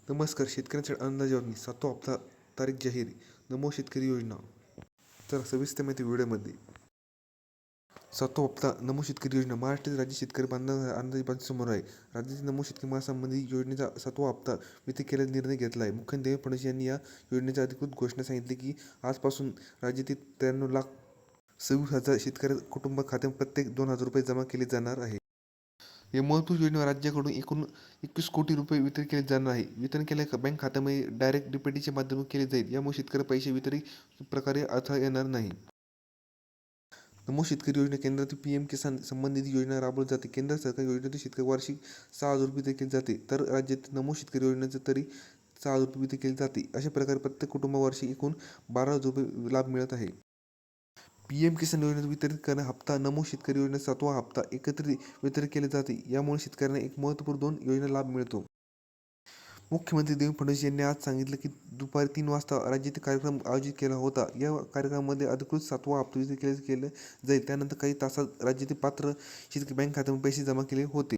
नमस्कार. शेतकऱ्यांसाठी अंदाज योजना 7वा हप्ता तारीख जाहीर. नमो शेतकरी योजना. तर सविस्तर माहिती व्हिडिओमध्ये. 7वा हप्ता नमो शेतकरी योजना. महाराष्ट्रातील राज्य शेतकरी बांधवांचा अंदाज समोर आहे. राज्यातील नमो शेतकरी महासंबंधी योजनेचा 7वा हप्ता वितरित करण्याचा निर्णय घेतला आहे. मुख्यमंत्री देवेंद्र फडणवीस यांनी या योजनेची अधिकृत घोषणा सांगितली की आजपासून राज्यातील 93,26,000 शेतकरी कुटुंब खात्यात प्रत्येक 2,000 रुपये जमा केले जाणार आहे. या महत्त्वाच्या योजनेवर राज्याकडून एकूण 21 कोटी रुपये वितरित केले जाणार आहे. वितरण केलेल्या बँक खात्यामध्ये डायरेक्ट डिपॉझिटच्या माध्यमातून केले जाईल. यामुळे शेतकरी पैसे वितरित प्रकारे अडथळा येणार नाही. नमो शेतकरी योजना केंद्रातील PM किसान संबंधित योजना राबवली जाते. केंद्र सरकार योजनेतून शेतकरी वार्षिक 6,000 रुपये वितरित केले जाते, तर राज्यातील नमो शेतकरी योजनेचे तरी 6,000 रुपये वितरित केले जाते. अशा प्रकारे प्रत्येक कुटुंबाला वार्षिक एकूण 12,000 रुपये लाभ मिळत आहे. PM किसान योजनेत वितरित करणारा हप्ता नमो शेतकरी योजनेचा 7वा हप्ता एकत्रित वितरित केले जाते. यामुळे शेतकऱ्यांना एक महत्त्वपूर्ण 2 योजना लाभ मिळतो. मुख्यमंत्री देवेंद्र फडणवीस यांनी आज सांगितलं की दुपारी 3 वाजता राज्यातील कार्यक्रम आयोजित केला होता. या कार्यक्रमामध्ये अधिकृत 7वा हप्ता वितरित केला जाईल. त्यानंतर काही तासात राज्यातील पात्र शेतकरी बँक खात्यामध्ये पैसे जमा केले होते.